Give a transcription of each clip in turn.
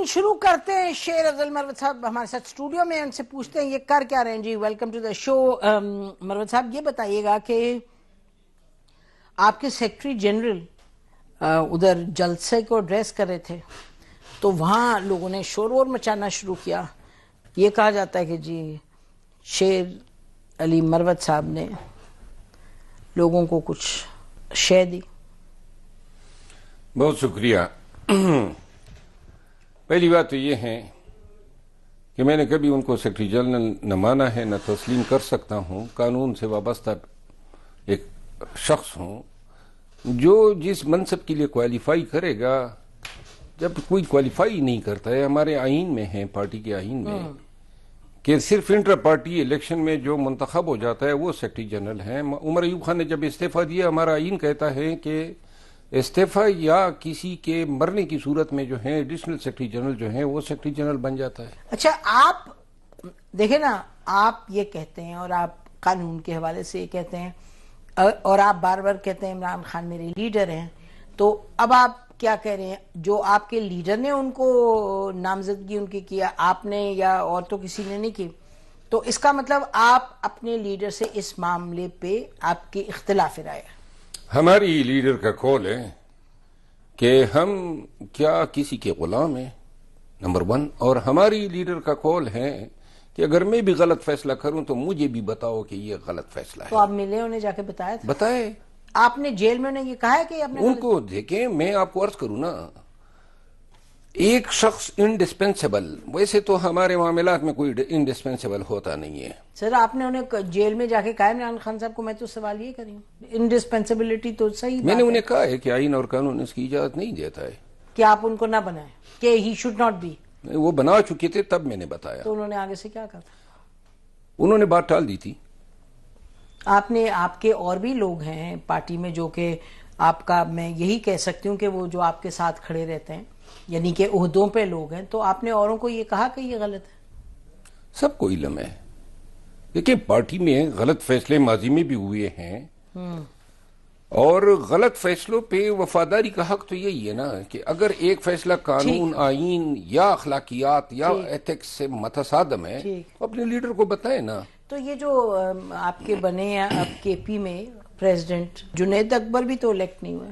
ناظرین شروع کرتے ہیں. شیر افضل مروت صاحب ہمارے ساتھ اسٹوڈیو میں، ان سے پوچھتے ہیں یہ کر کیا رہے ہیں. جی ویلکم ٹو دا شو. مروت صاحب یہ بتائیے گا کہ آپ کے سیکرٹری جنرل ادھر جلسے کو ایڈریس کر رہے تھے تو وہاں لوگوں نے شور وور مچانا شروع کیا. یہ کہا جاتا ہے کہ جی شیر علی مروت صاحب نے لوگوں کو کچھ شے دی. بہت شکریہ. پہلی بات تو یہ ہے کہ میں نے کبھی ان کو سیکرٹری جنرل نہ مانا ہے نہ تسلیم کر سکتا ہوں. قانون سے وابستہ ایک شخص ہوں جو جس منصب کے لیے کوالیفائی کرے گا. جب کوئی کوالیفائی نہیں کرتا ہے، ہمارے آئین میں ہے، پارٹی کے آئین میں، کہ صرف انٹر پارٹی الیکشن میں جو منتخب ہو جاتا ہے وہ سیکرٹری جنرل ہیں. عمر ایوب خان نے جب استعفیٰ دیا، ہمارا آئین کہتا ہے کہ استعفیٰ یا کسی کے مرنے کی صورت میں جو ہے ایڈیشنل سیکرٹری جنرل جو ہے وہ سیکرٹری جنرل بن جاتا ہے. اچھا آپ دیکھیں نا، آپ یہ کہتے ہیں اور آپ قانون کے حوالے سے یہ کہتے ہیں اور آپ بار بار کہتے ہیں عمران خان میرے لیڈر ہیں، تو اب آپ کیا کہہ رہے ہیں؟ جو آپ کے لیڈر نے ان کو نامزدگی ان کی کیا، آپ نے یا اور تو کسی نے نہیں کی، تو اس کا مطلب آپ اپنے لیڈر سے اس معاملے پہ آپ کی اختلاف رائے ہے؟ ہماری لیڈر کا قول ہے کہ ہم کیا کسی کے غلام ہیں، نمبر 1. اور ہماری لیڈر کا قول ہے کہ اگر میں بھی غلط فیصلہ کروں تو مجھے بھی بتاؤ کہ یہ غلط فیصلہ ہے. تو آپ ملے انہیں جا کے بتایا تھا؟ بتائے. آپ نے جیل میں انہیں یہ کہا ہے کہ ان کو دیکھیں، میں آپ کو عرض کروں نا، ایک شخص انڈسپینسیبل، ویسے تو ہمارے معاملات میں کوئی انڈسپینسیبل ہوتا نہیں ہے. سر آپ نے انہیں جیل میں جا کے کہا عمران خان صاحب کو؟ میں تو سوال یہ کری ہوں، انڈسپینسیبلٹی تو صحیح میں نے انہیں کہا ہے کہ آئین اور قانون اس کی اجازت نہیں دیتا ہے کہ آپ ان کو نہ بنائیں، کہ ہی شوڈ ناٹ بی. وہ بنا چکے تھے تب میں نے بتایا. تو انہوں نے آگے سے کیا کہا؟ انہوں نے بات ٹال دی تھی. آپ نے، آپ کے اور بھی لوگ ہیں پارٹی میں جو کہ آپ کا، میں یہی کہہ سکتی ہوں کہ وہ جو آپ کے ساتھ کھڑے رہتے ہیں، یعنی کہ عہدوں پہ لوگ ہیں، تو آپ نے اوروں کو یہ کہا کہ یہ غلط ہے؟ سب کو علم ہے. دیکھیں پارٹی میں غلط فیصلے ماضی میں بھی ہوئے ہیں، اور غلط فیصلوں پہ وفاداری کا حق تو یہی ہے نا کہ اگر ایک فیصلہ قانون، آئین یا اخلاقیات یا ایتھکس سے متصادم ہے تو اپنے لیڈر کو بتائیں نا. تو یہ جو آپ کے بنے ہیں اب کے پی میں پریزیڈنٹ جنید اکبر بھی تو الیکٹ نہیں ہوئے.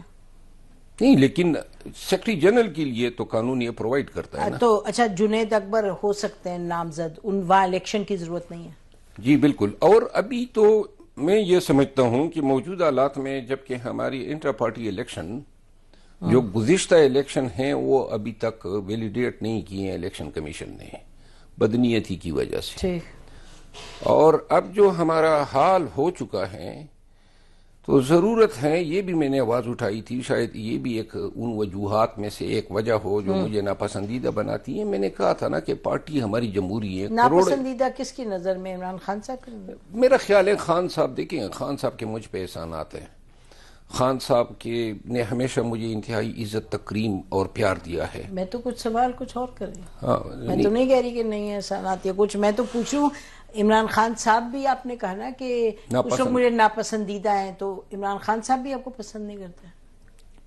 نہیں، لیکن سیکرٹری جنرل کے لیے تو قانون یہ پرووائڈ کرتا ہے نا. تو اچھا جنید اکبر ہو سکتے ہیں نامزد، ان وہاں الیکشن کی ضرورت نہیں ہے؟ جی بالکل. اور ابھی تو میں یہ سمجھتا ہوں کہ موجودہ حالات میں جبکہ ہماری انٹر پارٹی الیکشن جو گزشتہ الیکشن ہیں وہ ابھی تک ویلیڈیٹ نہیں کیے ہیں الیکشن کمیشن نے، بدنیتی کی وجہ سے. اور اب جو ہمارا حال ہو چکا ہے تو ضرورت ہے، یہ بھی میں نے آواز اٹھائی تھی، شاید یہ بھی ایک ان وجوہات میں سے ایک وجہ ہو جو مجھے ناپسندیدہ بناتی ہے. میں نے کہا تھا نا کہ پارٹی ہماری جمہوری ہے. ناپسندیدہ کس کی نظر میں؟ عمران خان صاحب؟ میرا خیال ہے خان صاحب، دیکھیں خان صاحب کے مجھ پہ احسانات ہیں. خان صاحب کے نے ہمیشہ مجھے انتہائی عزت، تکریم اور پیار دیا ہے. میں تو کچھ سوال کچھ اور کر رہی ہوں، میں تو نہیں کہہ رہی کہ نہیں احسانات یا کچھ. میں تو پوچھوں عمران خان صاحب بھی آپ نے کہا نا کہ کچھ لوگ مجھے ناپسندیدہ ہیں، تو عمران خان صاحب بھی آپ کو پسند نہیں کرتے؟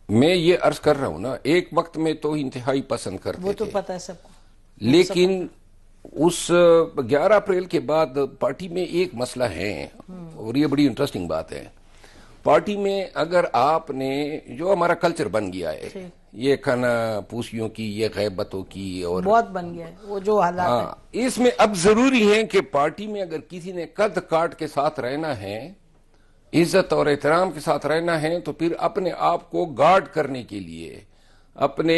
میں یہ عرض کر رہا ہوں نا، ایک وقت میں تو انتہائی پسند کرتے تھے، وہ تو پتہ ہے سب کو. لیکن اس 11 اپریل کے بعد پارٹی میں ایک مسئلہ ہے، اور یہ بڑی انٹرسٹنگ بات ہے. پارٹی میں اگر آپ نے، جو ہمارا کلچر بن گیا ہے، یہ کھانا پوسیوں کی، یہ غیبتوں کی، اور بہت بن گیا ہے وہ جو حالات ہیں، اس میں اب ضروری ہے کہ پارٹی میں اگر کسی نے قد کاٹ کے ساتھ رہنا ہے، عزت اور احترام کے ساتھ رہنا ہے، تو پھر اپنے آپ کو گارڈ کرنے کے لیے، اپنے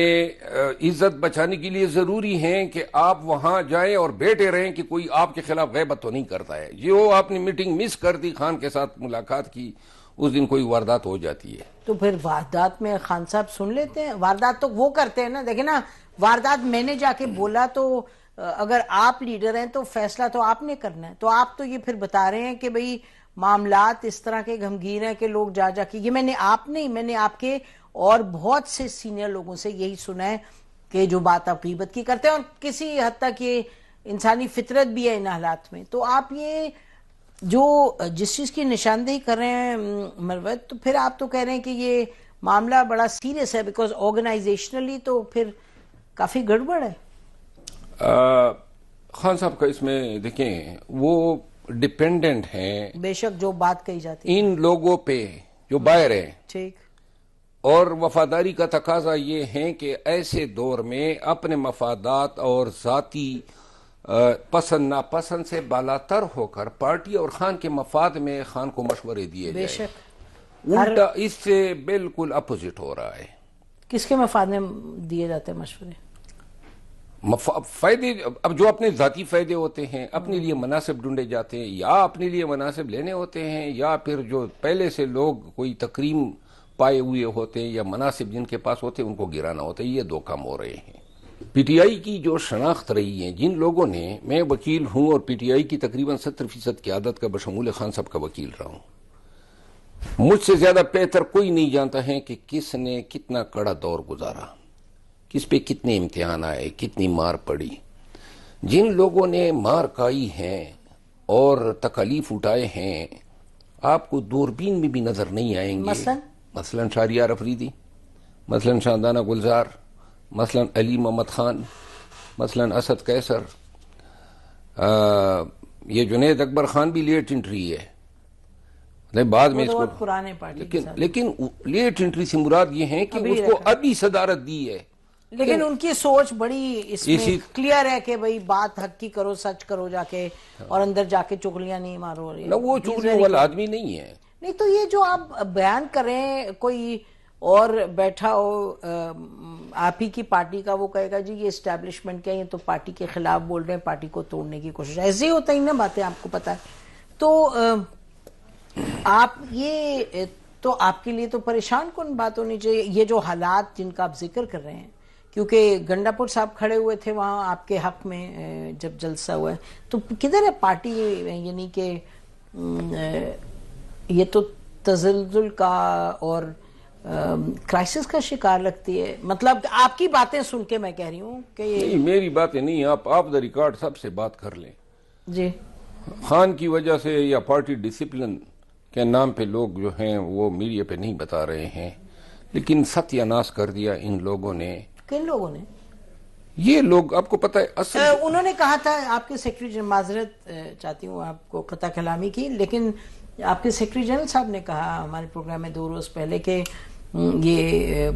عزت بچانے کے لیے ضروری ہے کہ آپ وہاں جائیں اور بیٹھے رہیں کہ کوئی آپ کے خلاف غیبت تو نہیں کرتا ہے. جو آپ نے میٹنگ مس کر دی، خان کے ساتھ ملاقات کی، اس دن کوئی واردات ہو جاتی ہے. تو پھر واردات میں خان صاحب سن لیتے ہیں؟ واردات تو وہ کرتے ہیں نا. دیکھیں نا، واردات میں نے جا کے بولا تو اگر آپ لیڈر ہیں تو فیصلہ تو آپ نے کرنا ہے. تو آپ تو یہ پھر بتا رہے ہیں کہ بھئی معاملات اس طرح کے گھمگیر ہیں کہ لوگ جا کے، یہ میں نے آپ کے اور بہت سے سینئر لوگوں سے یہی سنا ہے کہ جو بات آپ غیبت کی کرتے ہیں، اور کسی حد تک یہ انسانی فطرت بھی ہے ان حالات میں. تو آپ یہ جو جس چیز کی نشاندہی کر رہے ہیں مروت، تو پھر آپ تو کہہ رہے ہیں کہ یہ معاملہ بڑا سیریس ہے، بیکاز آرگنائزیشنلی تو پھر کافی گڑبڑ ہے. خان صاحب کا اس میں دیکھیں وہ ڈپینڈنٹ ہیں بے شک جو بات کہی جاتی ہے ان لوگوں پہ جو باہر ہیں، ٹھیک، اور وفاداری کا تقاضا یہ ہے کہ ایسے دور میں اپنے مفادات اور ذاتی پسند ناپسند سے بالاتر ہو کر پارٹی اور خان کے مفاد میں خان کو مشورے دیے بے جائیں. شک الٹا اس سے بالکل اپوزٹ ہو رہا ہے. کس کے مفاد میں دیے جاتے ہیں مشورے؟ فائدے اب جو اپنے ذاتی فائدے ہوتے ہیں، اپنے لیے مناسب ڈھونڈے جاتے ہیں، یا اپنے لیے مناسب لینے ہوتے ہیں، یا پھر جو پہلے سے لوگ کوئی تکریم پائے ہوئے ہوتے ہیں یا مناسب جن کے پاس ہوتے ہیں ان کو گرانا ہوتا ہے. یہ دو کام ہو رہے ہیں. پی ٹی آئی کی جو شناخت رہی ہے، جن لوگوں نے، میں وکیل ہوں اور پی ٹی آئی کی تقریباً 70% قیادت کا بشمول خان صاحب کا وکیل رہا ہوں. مجھ سے زیادہ بہتر کوئی نہیں جانتا ہے کہ کس نے کتنا کڑا دور گزارا، کس پہ کتنے امتحان آئے، کتنی مار پڑی. جن لوگوں نے مار کھائی ہے اور تکالیف اٹھائے ہیں آپ کو دوربین میں بھی نظر نہیں آئیں گے. مثلاً شہریار افریدی، مثلاً شاندانہ گلزار، مثلاً علی محمد خان، مثلاً اسد قیصر. یہ جنید اکبر خان بھی لیٹ انٹری ہے، بعد میں اس کو پرانے پارٹی لیکن لیٹ انٹری سے مراد یہ ہے کہ اس کو ابھی صدارت دی ہے. لیکن ان کی سوچ بڑی اس میں کلیئر ہے کہ بھئی بات حق کی کرو، سچ کرو جا کے، اور اندر جا کے چغلیاں نہیں مارو. نہ وہ چغلیوں والا آدمی نہیں ہے. نہیں تو یہ جو آپ بیان کریں، کوئی اور بیٹھا ہو آپ ہی کی پارٹی کا، وہ کہے گا جی یہ اسٹیبلشمنٹ کیا، یہ تو پارٹی کے خلاف بول رہے ہیں، پارٹی کو توڑنے کی کوشش. ایسے ہی ہوتا ہی نا باتیں، آپ کو پتا ہے. تو آپ یہ تو آپ کے لیے تو پریشان کن بات ہونی چاہیے یہ جو حالات جن کا آپ ذکر کر رہے ہیں، کیونکہ گنڈا پور صاحب کھڑے ہوئے تھے وہاں آپ کے حق میں جب جلسہ ہوا ہے. تو کدھر ہے پارٹی؟ یعنی کہ یہ تو تزلزل کا اور کرائسس کا شکار لگتی ہے. مطلب آپ کی باتیں سن کے میں کہہ رہی ہوں کہ نہیں، میری باتیں نہیں، آپ آف دا ریکارڈ سب سے بات کر لیں. جی، خان کی وجہ سے یا پارٹی ڈسپلن کے نام پہ لوگ جو ہیں وہ میڈیا پہ نہیں بتا رہے ہیں، لیکن ستیہ ناش کر دیا ان لوگوں نے. کن لوگوں نے؟ یہ لوگ، آپ کو پتا ہے انہوں نے کہا تھا، آپ کے سیکرٹری جنرل، معذرت چاہتی ہوں آپ کو قطع کلامی کی، لیکن آپ کے سیکرٹری جنرل صاحب نے کہا ہمارے پروگرام میں 2 روز پہلے کہ یہ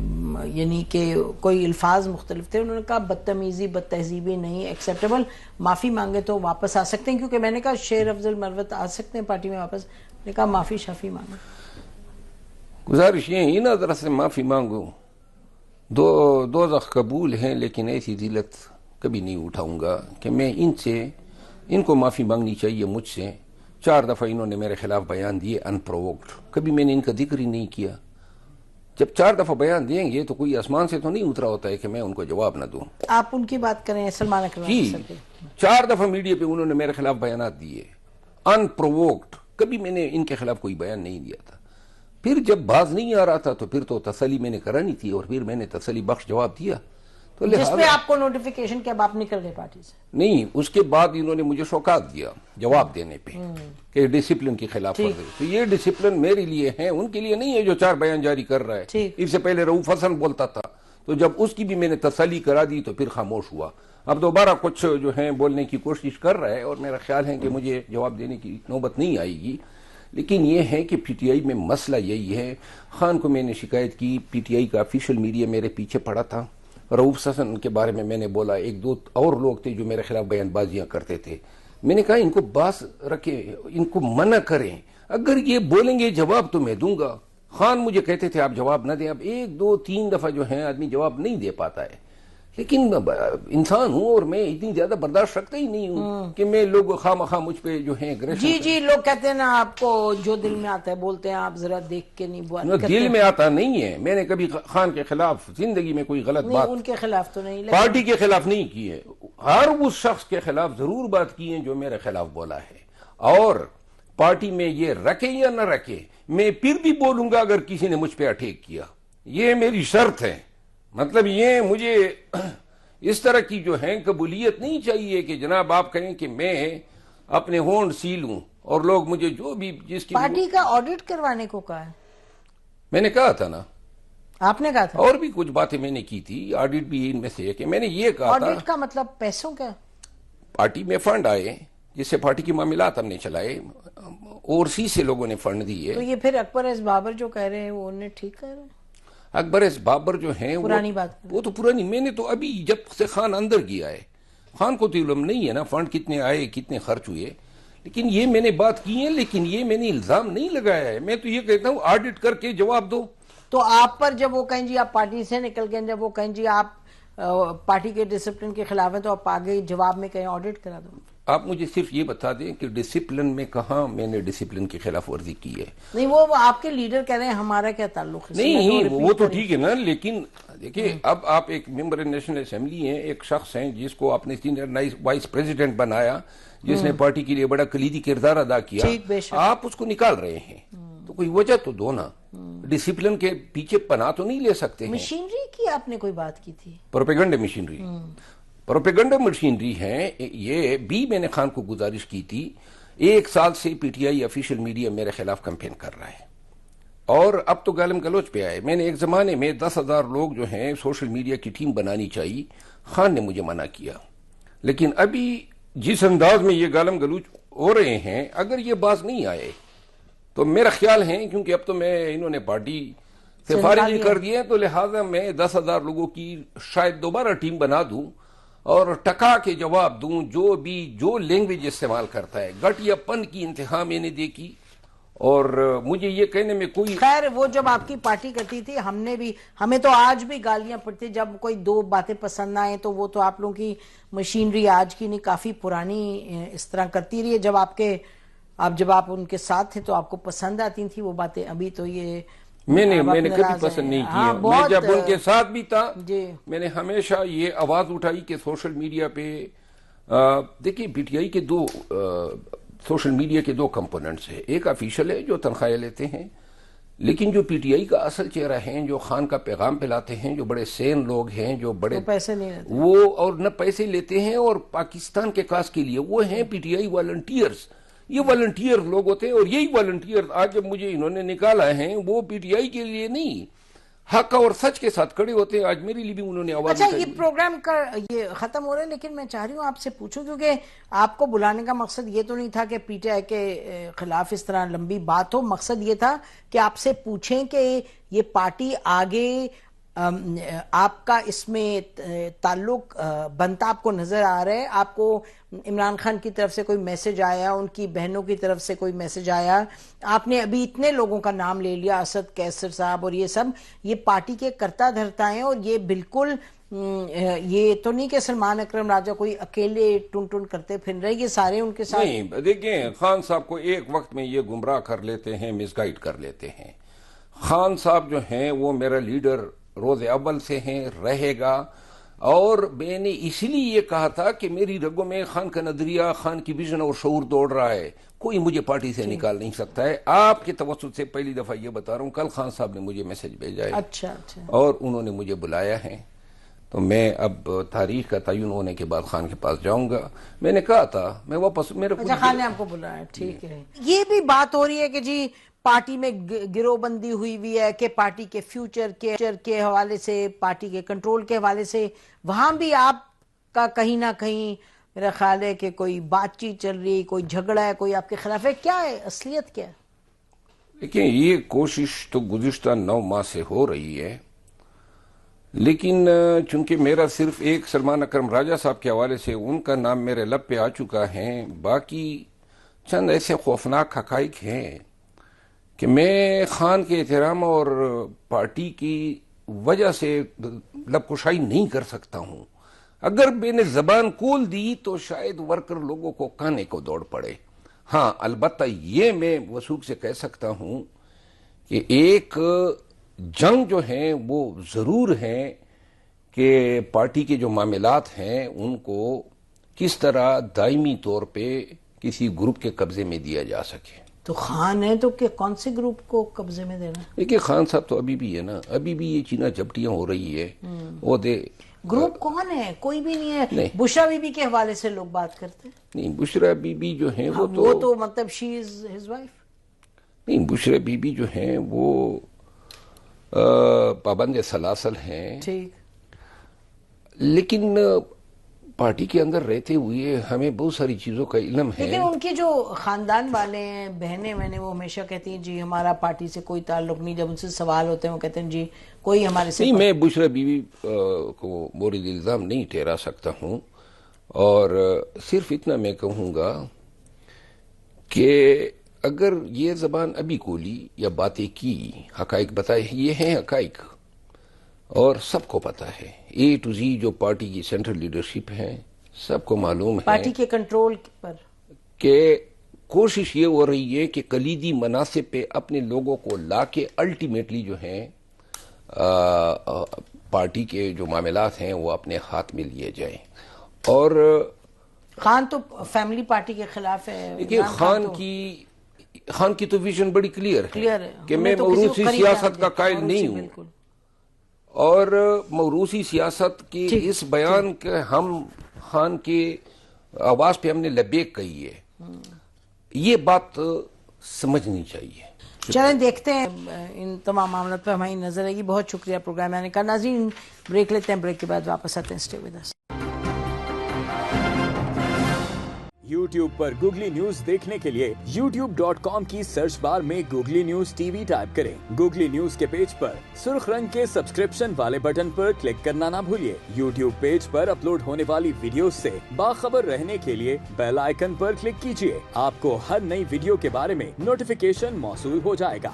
یعنی کہ کوئی الفاظ مختلف تھے. انہوں نے کہا بدتمیزی، بدتہذیبی نہیں ایکسیپٹیبل، معافی مانگے تو واپس آ سکتے ہیں. کیونکہ میں نے کہا شیر افضل مروت آ سکتے ہیں پارٹی میں واپس، نے کہا معافی شافی مانگو. گزارش یہ نا ذرا سے معافی مانگو. دوزخ قبول ہیں، لیکن ایسی ذلت کبھی نہیں اٹھاؤں گا کہ میں ان کو معافی مانگنی چاہیے مجھ سے. 4 دفعہ انہوں نے میرے خلاف بیان دیے ان پرووکڈ، کبھی میں نے ان کا ذکر ہی نہیں کیا. جب 4 دفعہ بیان دیں گے تو کوئی آسمان سے تو نہیں اترا ہوتا ہے کہ میں ان کو جواب نہ دوں. آپ ان کی بات کریں سلمان اکرم صاحب کی. 4 دفعہ میڈیا پہ انہوں نے میرے خلاف بیانات دیے ان پرووکڈ، کبھی میں نے ان کے خلاف کوئی بیان نہیں دیا تھا. پھر جب باز نہیں آ رہا تھا تو پھر تو تسلی میں نے کرانی تھی، اور پھر میں نے تسلی بخش جواب دیا. تو جس پہ آپ کو نوٹیفیکیشن کہ اب آپ نکل گئے پارٹی سے؟ نہیں، اس کے بعد انہوں نے مجھے شوکات دیا جواب دینے پہ کہ ڈسپلن کی خلاف ورزی. تو یہ ڈسپلن میرے لیے ہے، ان کے لیے نہیں ہے جو 4 بیان جاری کر رہا ہے. اس سے پہلے رؤوف حسن بولتا تھا، تو جب اس کی بھی میں نے تسلی کرا دی تو پھر خاموش ہوا. اب دوبارہ کچھ جو ہیں بولنے کی کوشش کر رہا ہے، اور میرا خیال ہے کہ مجھے جواب دینے کی نوبت نہیں آئے گی. لیکن یہ ہے کہ پی ٹی آئی میں مسئلہ یہی ہے. خان کو میں نے شکایت کی، پی ٹی آئی کا آفیشیل میڈیا میرے پیچھے پڑا تھا. رؤوف حسن کے بارے میں نے بولا، 1-2 اور لوگ تھے جو میرے خلاف بیان بازیاں کرتے تھے. میں نے کہا ان کو باس رکھیں، ان کو منع کریں، اگر یہ بولیں گے جواب تو میں دوں گا. خان مجھے کہتے تھے آپ جواب نہ دیں. اب 1-2-3 دفعہ جو ہیں آدمی جواب نہیں دے پاتا ہے، لیکن انسان ہوں اور میں اتنی زیادہ برداشت رکھتا ہی نہیں ہوں کہ میں لوگ خواہ مجھ پہ جو ہیں جی لوگ کہتے ہیں نا آپ کو جو دل میں آتا ہے بولتے ہیں، آپ ذرا دیکھ کے نہیں بولتے. دل میں آتا نہیں ہے. میں نے کبھی خان کے خلاف زندگی میں کوئی غلط بات ان کے خلاف تو نہیں، پارٹی کے خلاف نہیں کی ہے. ہر اس شخص کے خلاف ضرور بات کی ہے جو میرے خلاف بولا ہے، اور پارٹی میں یہ رکھے یا نہ رکھے میں پھر بھی بولوں گا اگر کسی نے مجھ پہ اٹیک کیا. یہ میری شرط ہے. مطلب یہ مجھے اس طرح کی جو ہے قبولیت نہیں چاہیے کہ جناب آپ کہیں کہ میں اپنے ہونٹ سیل ہوں اور لوگ مجھے جو بھی جس کی پارٹی کا آڈٹ کروانے کو کہا ہے. میں نے کہا تھا نا. آپ نے کہا تھا؟ اور بھی کچھ باتیں میں نے کی تھی، آڈٹ بھی ان میں سے ہے کہ میں نے یہ کہا تھا آڈٹ کا مطلب پیسوں کا؟ پارٹی میں فنڈ آئے جس سے پارٹی کے معاملات ہم نے چلائے، اوورسیز سے لوگوں نے فنڈ دیے. تو یہ پھر اکبر ایس بابر جو کہہ رہے ہیں وہ انہیں ٹھیک کہہ رہے ہیں؟ اکبر ایس بابر جو ہیں پرانی بات وہ تو پرانی، میں نے تو ابھی جب سے خان اندر گیا ہے، خان کو تو علم نہیں ہے نا فنڈ کتنے آئے کتنے خرچ ہوئے، لیکن یہ میں نے بات کی ہے، لیکن یہ میں نے الزام نہیں لگایا ہے. میں تو یہ کہتا ہوں آڈٹ کر کے جواب دو. تو آپ پر جب وہ کہیں جی آپ پارٹی سے نکل گئے، جب وہ کہیں جی آپ پارٹی کے ڈسپلن کے خلاف ہیں، تو آپ آگے جواب میں کہیں آڈٹ کرا دو. آپ مجھے صرف یہ بتا دیں کہ ڈسپلن میں کہاں میں نے ڈسپلن کی خلاف ورزی کی ہے. نہیں وہ آپ کے لیڈر کہہ رہے ہیں ہمارا کیا تعلق ہے. نہیں وہ تو ٹھیک ہے نا، لیکن دیکھیں اب آپ ایک ممبر نیشنل اسمبلی ہیں، ایک شخص ہیں جس کو آپ نے سینئر وائس پریزیڈنٹ بنایا، جس نے پارٹی کے لیے بڑا کلیدی کردار ادا کیا، آپ اس کو نکال رہے ہیں تو کوئی وجہ تو دو نا. ڈسپلن کے پیچھے پناہ تو نہیں لے سکتے ہیں. مشینری کی آپ نے کوئی بات کی تھی؟ پروپیگنڈا مشینری، پروپیگنڈا مشینری ہیں یہ بھی. میں نے خان کو گزارش کی تھی، 1 سال سے P T I official media میرے خلاف کمپین کر رہا ہے اور اب تو گالم گلوچ پہ آئے. میں نے ایک زمانے میں 10,000 لوگ جو ہیں سوشل میڈیا کی ٹیم بنانی چاہیے، خان نے مجھے منع کیا. لیکن ابھی جس انداز میں یہ گالم گلوچ ہو رہے ہیں، اگر یہ باز نہیں آئے تو میرا خیال ہے، کیونکہ اب تو انہوں نے پارٹی سے فارغ کر دیے، تو لہٰذا میں 10,000 لوگوں کی شاید دوبارہ ٹیم بنا دوں اور ٹکا کے جواب دوں. جو لینگویج استعمال کرتا ہے، گٹیا پن کی انتہا میں نے دیکھی. اور مجھے یہ کہنے میں کوئی خیر، وہ جب آپ کی پارٹی کرتی تھی ہمیں تو آج بھی گالیاں پڑتی، جب کوئی 2 باتیں پسند نہ آئیں تو وہ تو آپ لوگوں کی مشینری آج کی نہیں، کافی پرانی اس طرح کرتی رہی ہے. جب آپ ان کے ساتھ تھے تو آپ کو پسند آتی تھی وہ باتیں. ابھی تو یہ میں نے کبھی پسند نہیں کیا. میں جب ان کے ساتھ بھی تھا میں نے ہمیشہ یہ آواز اٹھائی کہ سوشل میڈیا پہ دیکھیں پی ٹی آئی کے سوشل میڈیا کے 2 کمپوننٹس ہیں. ایک آفیشل ہے جو تنخواہیں لیتے ہیں، لیکن جو پی ٹی آئی کا اصل چہرہ ہیں، جو خان کا پیغام پھیلاتے ہیں، جو بڑے سین لوگ ہیں، جو بڑے پیسے نہیں لیتے، وہ اور نہ پیسے لیتے ہیں اور پاکستان کے کاز کے لیے وہ ہیں پی ٹی آئی والنٹیئرز. یہ والنٹیئر لوگ ہوتے ہیں اور یہی والنٹیئر آج جب مجھے انہوں نے نکالا ہے وہ پی ٹی آئی کے لیے نہیں، حق اور سچ کے ساتھ کھڑے ہوتے ہیں. آج میرے لیے بھی انہوں نے آواز اچھا یہ پروگرام کا یہ ختم ہو رہا ہے، لیکن میں چاہ رہی ہوں آپ سے پوچھوں، کیونکہ آپ کو بلانے کا مقصد یہ تو نہیں تھا کہ پی ٹی آئی کے خلاف اس طرح لمبی بات ہو. مقصد یہ تھا کہ آپ سے پوچھیں کہ یہ پارٹی آگے آپ کا اس میں تعلق بنتا آپ کو نظر آ رہا ہے؟ آپ کو عمران خان کی طرف سے کوئی میسج آیا، ان کی بہنوں کی طرف سے کوئی میسج آیا؟ آپ نے ابھی اتنے لوگوں کا نام لے لیا، اسد کیسر صاحب اور یہ سب، یہ پارٹی کے کرتا دھرتا ہیں اور یہ بالکل یہ تو نہیں کہ سلمان اکرم راجہ کوئی اکیلے ٹن ٹن کرتے پھر رہے، یہ سارے ان کے ساتھ. نہیں دیکھیں، خان صاحب کو ایک وقت میں یہ گمراہ کر لیتے ہیں، مس گائیڈ کر لیتے ہیں. خان صاحب جو ہیں وہ میرا لیڈر روز اول سے ہیں، رہے گا. اور میں نے اسی لیے یہ کہا تھا کہ میری رگوں میں خان کا نظریہ، خان کی ویژن اور شعور دوڑ رہا ہے، کوئی مجھے پارٹی سے نکال نہیں سکتا ہے. آپ کے توسط سے پہلی دفعہ یہ بتا رہا ہوں، کل خان صاحب نے مجھے میسج بھیجا ہے اچھا اور انہوں نے مجھے بلایا ہے، تو میں اب تاریخ کا تعین ہونے کے بعد خان کے پاس جاؤں گا. میں نے کہا تھا میں واپس اچھا خان نے آپ کو بلایا، ٹھیک ہے. یہ بھی بات ہو رہی ہے کہ جی پارٹی میں گروہ بندی ہوئی ہے کہ پارٹی کے فیوچر کے حوالے سے، پارٹی کے کنٹرول کے حوالے سے وہاں بھی آپ کا کہیں نہ کہیں میرا خیال ہے کہ کوئی بات چیت چل رہی، کوئی جھگڑا ہے، کوئی آپ کے خلاف ہے. کیا ہے اصلیت؟ کیا ہے؟ دیکھیں یہ کوشش تو گزشتہ 9 ماہ سے ہو رہی ہے، لیکن چونکہ میرا صرف ایک سلمان اکرم راجہ صاحب کے حوالے سے ان کا نام میرے لب پہ آ چکا ہے، باقی چند ایسے خوفناک حقائق ہیں کہ میں خان کے احترام اور پارٹی کی وجہ سے لب کشائی نہیں کر سکتا ہوں. اگر میں نے زبان کھول دی تو شاید ورکر لوگوں کو کانے کو دوڑ پڑے. ہاں البتہ یہ میں وثوق سے کہہ سکتا ہوں کہ ایک جنگ جو ہیں وہ ضرور ہے کہ پارٹی کے جو معاملات ہیں ان کو کس طرح دائمی طور پہ کسی گروپ کے قبضے میں دیا جا سکے. تو خان ہے تو کہ کون سے گروپ کو قبضے میں دینا؟ دیکھیں خان صاحب تو ابھی بھی ہے نا، ابھی بھی یہ چینا چپٹیاں ہو رہی ہے. وہ گروپ کون ہے؟ کوئی بھی نہیں ہے. بشرا بی بی کے حوالے سے لوگ بات کرتے ہیں. نہیں بشرا بی بی جو ہیں وہ تو مطلب شی از ہز وائف. نہیں بشرا بی بی جو ہیں وہ پابند سلاسل ہیں، ٹھیک، لیکن پارٹی کے اندر رہتے ہوئے ہمیں بہت ساری چیزوں کا علم ہے. لیکن ان کے جو خاندان والے ہیں، بہنیں میں نے، وہ ہمیشہ کہتی ہیں جی ہمارا پارٹی سے کوئی تعلق نہیں. جب ان سے سوال ہوتے ہیں وہ کہتے ہیں جی کوئی ہمارے سے نہیں، میں بشرا بیوی کو مورد الزام نہیں ٹھہرا سکتا ہوں، اور صرف اتنا میں کہوں گا کہ اگر یہ زبان ابھی کھولی یا باتیں کی، حقائق بتائے، یہ ہیں حقائق اور سب کو پتا ہے. اے ٹو زی جو پارٹی کی سینٹرل لیڈرشپ ہے سب کو معلوم ہے پارٹی کے کنٹرول پر کہ کوشش یہ ہو رہی ہے کہ کلیدی مناصب پہ اپنے لوگوں کو لا کے الٹیمیٹلی جو ہیں پارٹی کے جو معاملات ہیں وہ اپنے ہاتھ میں لیے جائیں. اور خان تو فیملی پارٹی کے خلاف ہے. دیکھیے، خان کی تو ویژن بڑی کلیئر ہے کہ میں موروثی سیاست کا قائل نہیں ہوں، اور موروثی سیاست کی اس بیان کے ہم خان کی آواز پہ ہم نے لبیک کہی ہے. یہ بات سمجھنی چاہیے. چلیں دیکھتے ہیں ان تمام معاملات پہ ہماری نظر رہے گی. بہت شکریہ پروگرام آنے کا. ناظرین بریک لیتے ہیں، بریک کے بعد واپس آتے ہیں. Stay with us. YouTube پر گوگلی نیوز دیکھنے کے لیے youtube.com کی سرچ بار میں googly news TV type کریں. گوگلی نیوز کے پیج پر سرخ رنگ کے سبسکرپشن والے بٹن پر کلک کرنا نہ بھولیے. YouTube پیج پر اپلوڈ ہونے والی ویڈیوز سے باخبر رہنے کے لیے بیل آئیکن پر کلک کیجیے. آپ کو ہر نئی ویڈیو کے بارے میں نوٹیفیکیشن موصول ہو جائے گا.